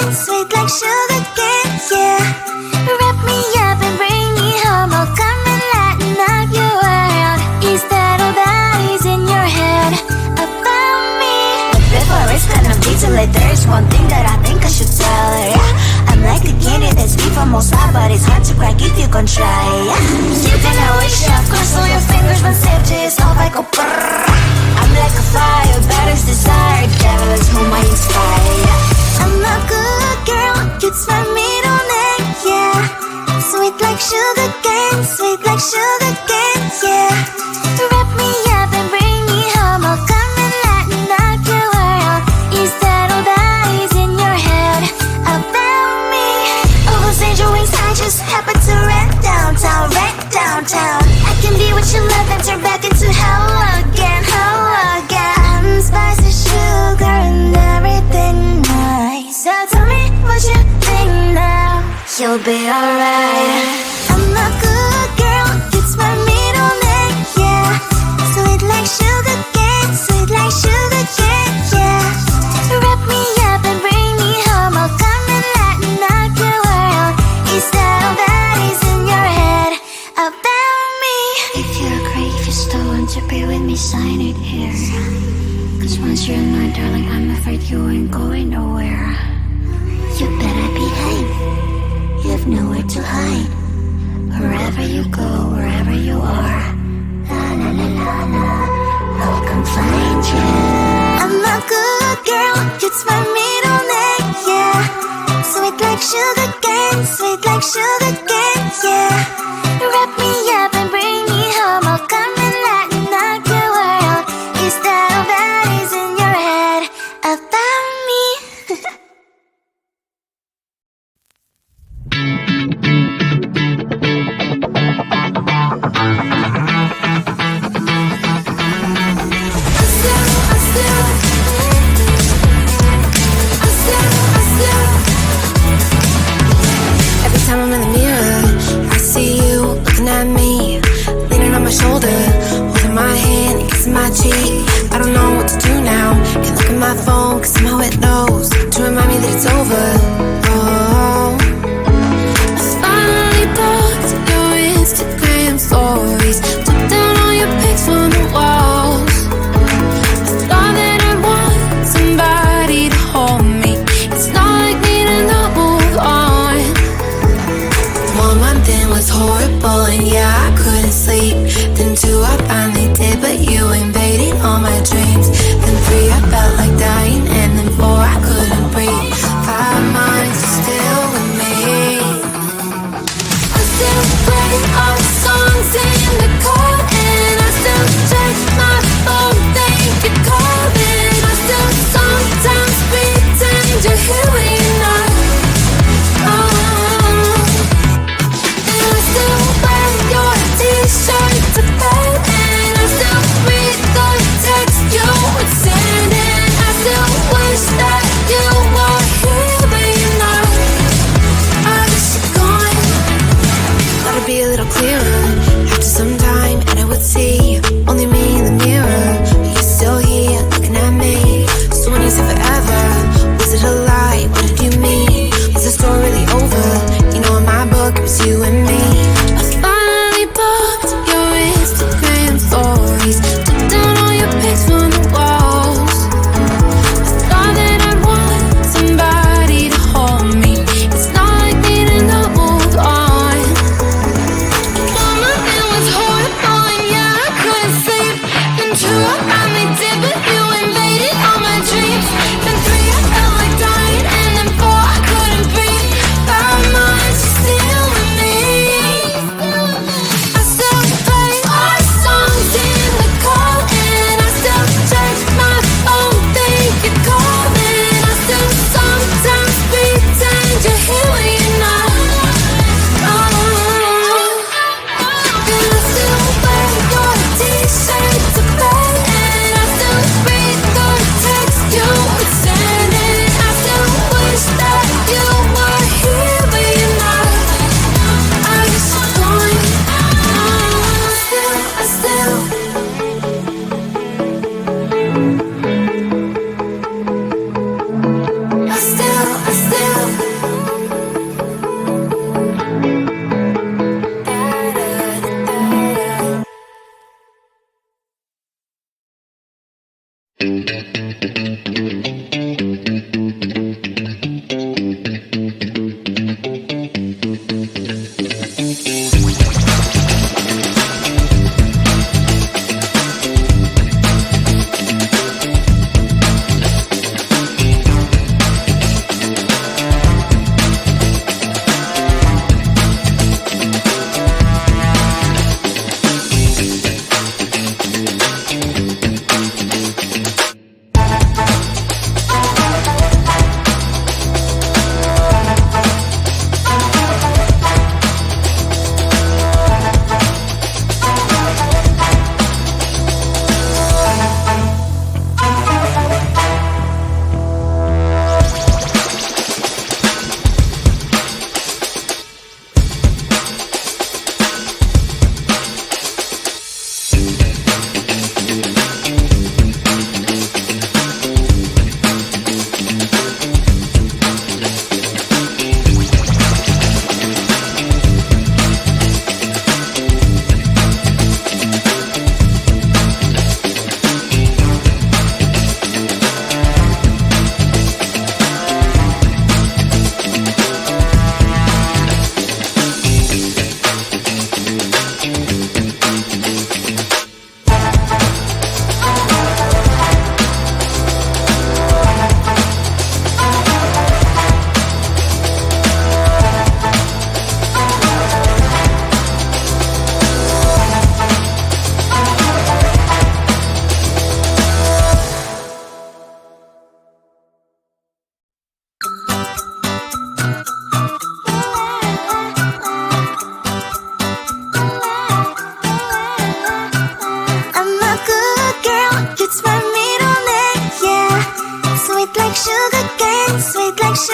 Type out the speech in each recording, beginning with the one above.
cane, sweet like sugar cane, yeah. Wrap me up and bring me home, I'll come and lighten up your world. Is that all that is in your head about me? Before it's gonna be too late, there's one thing that I think I should tell her, yeah. I'm like a candy that's deep from outside, but it's hard to crack if you can try, yeah. You can always shove, cross all your fingers when safety is off, I go brrrr. I'm like a fire, batter's desire, devil is whom I inspire, yeah. I'm a good girl, it's my middle name, yeah. Sweet like sugar cane, sweet like sugar cane, yeah. Wrap me up and bring me home, I'll come and lighten up your world. Is that all that is in your head about me? Oh, those angel wings, I just happen to rent downtown, rent downtown. I can be what you love and turn back into hell again, hell again. Spicy sugar and everything nice. So tell me what you think now, you'll be alright. I'm a good girl, it's my middle name, yeah. Sweet like sugar cane, sweet like sugar cane, yeah. Wrap me up and bring me home, I'll come and lighten up your world. Is that all that is in your head about me? If you're a creep, still want to be with me, sign it here. Cause once you're mine, darling, I'm afraid you ain't going nowhere. You better behave, you have nowhere to hide. Wherever you go, wherever you are, la la la la la, I'll come find you. I'm a good girl, it's my middle name, yeah. Sweet like sugar cane, sweet like sugar cane, yeah. Wrap me up and bring me home, I'll come and lighten up your world. Is that all that is in your head about me? Every time I'm in the mirror, I see you looking at me, leaning on my shoulder, holding my hand, kissing my cheek. I don't know what to do now. Can't look at my phone, cause somehow it knows to remind me that it's over. Oh, I finally blocked your Instagram stories, took down all your pics on the walls. I thought that I want somebody to hold me. It's not like me to not move on. 1 month in was horrible, and yeah, I couldn't sleep. Then 2, I finally did, but you invaded all my dreams. Then 3, I felt like dying, and then 4, I couldn't breathe. 5 months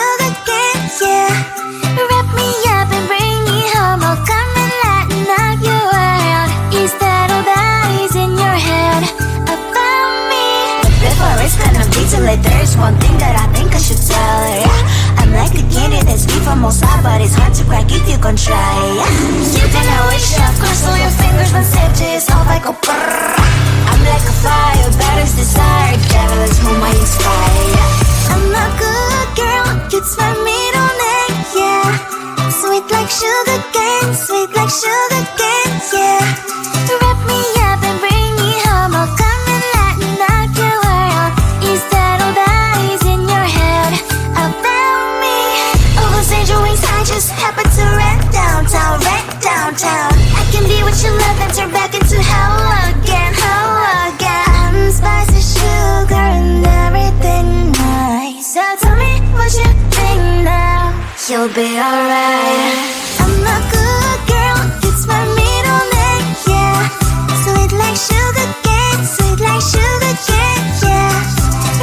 sugar cane, yeah. Wrap me up and bring me home. I'll come and lighten up your world. Is that all that is in your head about me? Before it's gonna be too late, there's one thing that I think I should tell her, yeah. I'm like the candy that's sweet from outside, but it's hard to crack if you can try, yeah. You can wish, of course, all your fingers when safety is off, I go brrrr. I'm like a fire, battles desire, devil is whom I inspire, yeah. I'm a good girl, it's my middle name, yeah. Sweet like sugar cane, sweet like sugar cane, yeah. Wrap me up and bring me home. I'll come and lighten up your world. Is that all that is in your head about me? All those angel wings I just happen to rent downtown, rent downtown. I can be what you love and turn back into hell again, hell again. Spicy sugar and everything nice. So tell me what you think now. You'll be alright. I'm a good girl, it's my middle name, yeah. Sweet like sugar cane, sweet like sugar cane, yeah.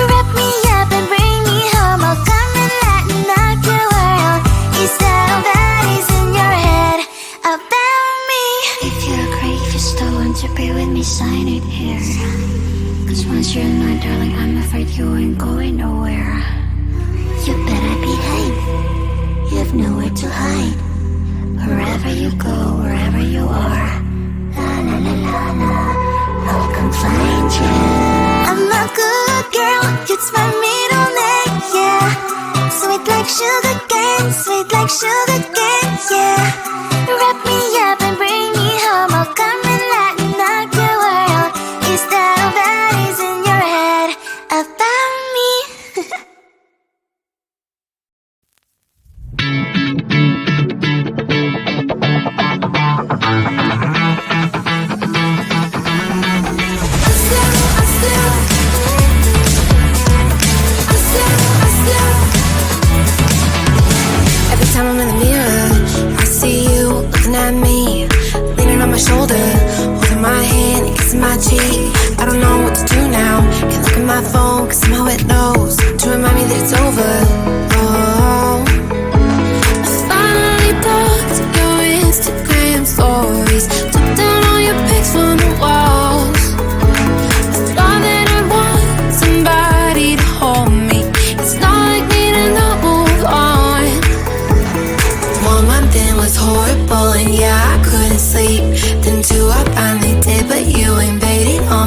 Wrap me up and bring me home. I'll come and lighten up your world. Is that all that is in your head about me? If you're great, if you still want to be with me, sign it here. Cause once you're mine, darling, I'm afraid you ain't going nowhere. You better behave, you have nowhere to hide. Wherever you go, wherever you are, la la la la la, I'll come find you. I'm a good girl, it's my middle name, yeah. Sweet like sugar cane, sweet like sugar cane, yeah. Wrap me up and bring me home. I'll come and lighten up your world. Is that all that is in your head about me? Every time I'm in the mirror, I see you looking at me, leaning on my shoulder, holding my hand and kissing my cheek. I don't know what to do now. Can't look at my phone cause somehow it knows to remind me that it's over. Oh, I finally blocked your Instagram stories, took down all your pics from the walls. I thought that I want somebody to hold me. It's not like me to not move on. 1 month in was horrible and yeah, I couldn't sleep. Then 2 I finally did, but you invaded all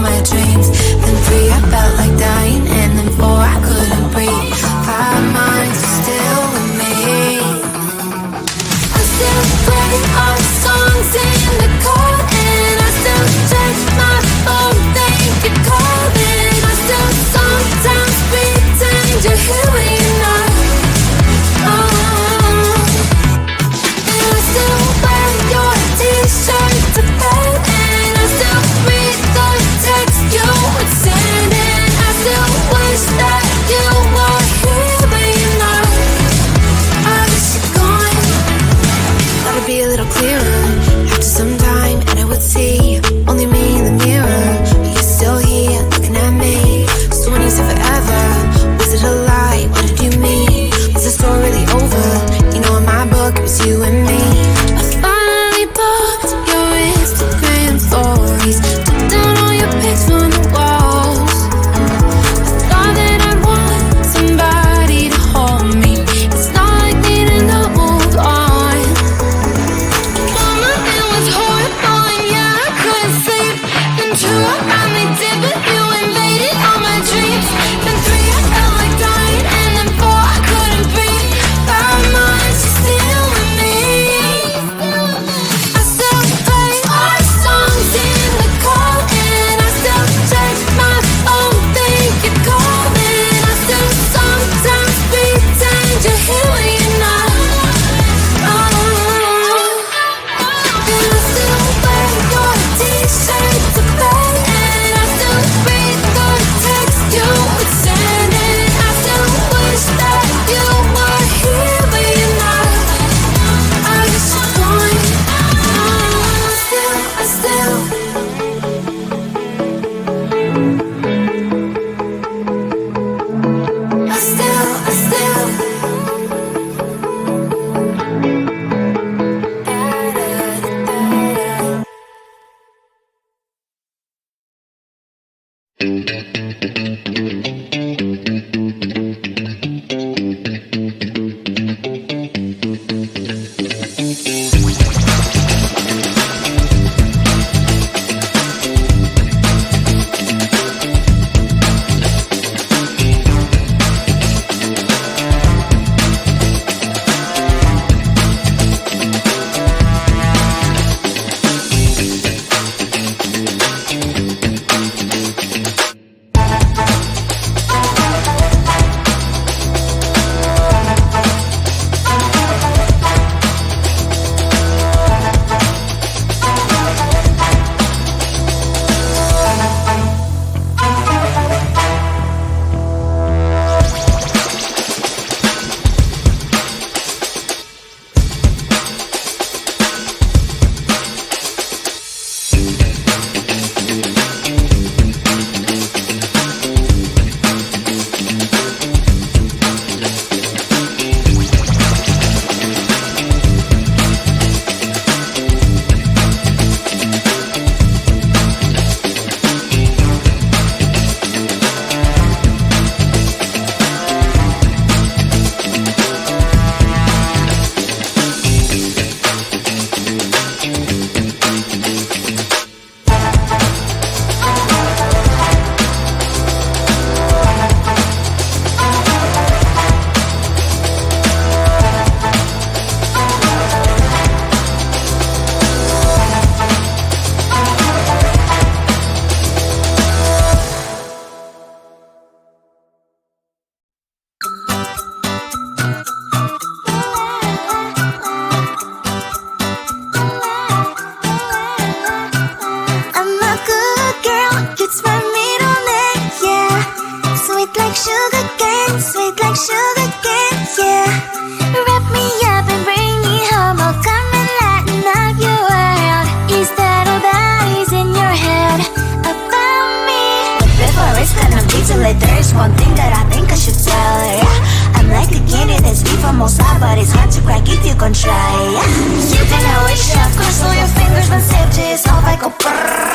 Like there's one thing that I think I should tell, yeah. I'm like a candy that's deep from outside, but it's hard to crack if you can try, yeah. You can always shove, cross all your fingers, but safety is off, I go brrrr.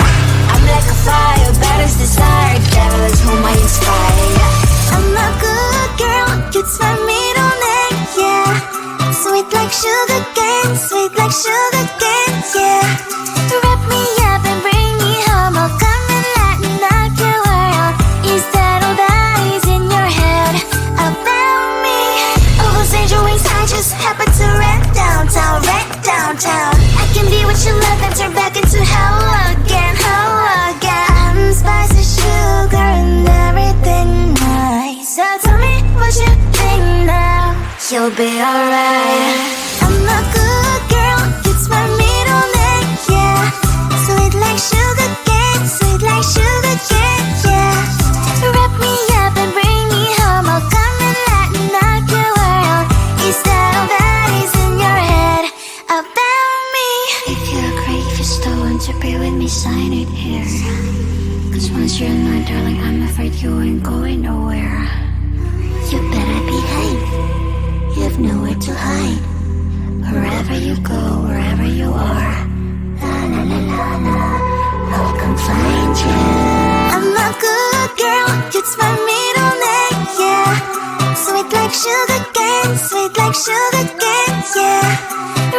I'm like a fire, battles desire, devil is whom I inspire, yeah. I'm a good girl, it's my middle name, yeah. Sweet like sugar cane, sweet like sugar cane, yeah. Wrap me up and bring me home, I'll come and lighten up your world. Is that all that is in your head about me? Oh, those angel wings, I just happen to rent downtown, I can be what you love and turn back into hell again, I'm spicy sugar and everything nice. So tell me what you think now, you'll be alright. I'm a good girl, it's my middle name, yeah. Sweet like sugar cane, sweet like sugar cane, yeah. Wrap me up and bring me home, I'll come and lighten up your world. Is that all that is in your head about me? If you agree, if you still want to be with me, sign it here. Cause once you're in my darling, I'm afraid you ain't going nowhere. You better behave, you have nowhere to hide. Wherever you go, wherever you are, la la la la la, I'll come find you. I'm a good girl, it's my middle name, yeah. Sweet like sugar cane, sweet like sugar cane, yeah.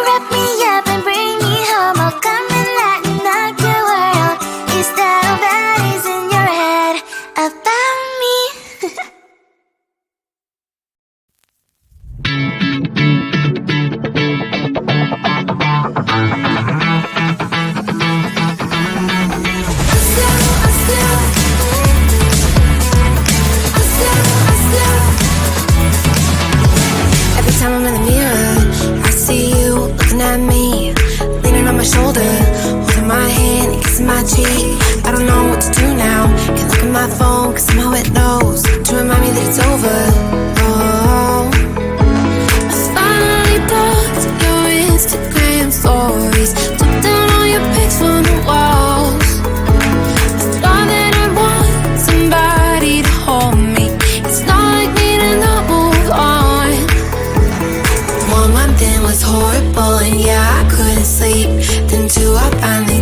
Wrap me up and bring me home, I'll come and lighten up your world. Is that all that is in your head about me? Every time I'm in the mirror, I see you looking at me, leaning on my shoulder, holding my hand and kissing my cheek. I don't know what to do now, can't look at my phone cause somehow it knows to remind me that it's over. Oh, I finally blocked your Instagram stories, took down all your pics from the walls. I thought that I'd want somebody to hold me, it's not like me to not move on. 1 month in was horrible and yeah, I couldn't sleep. Then 2, I finally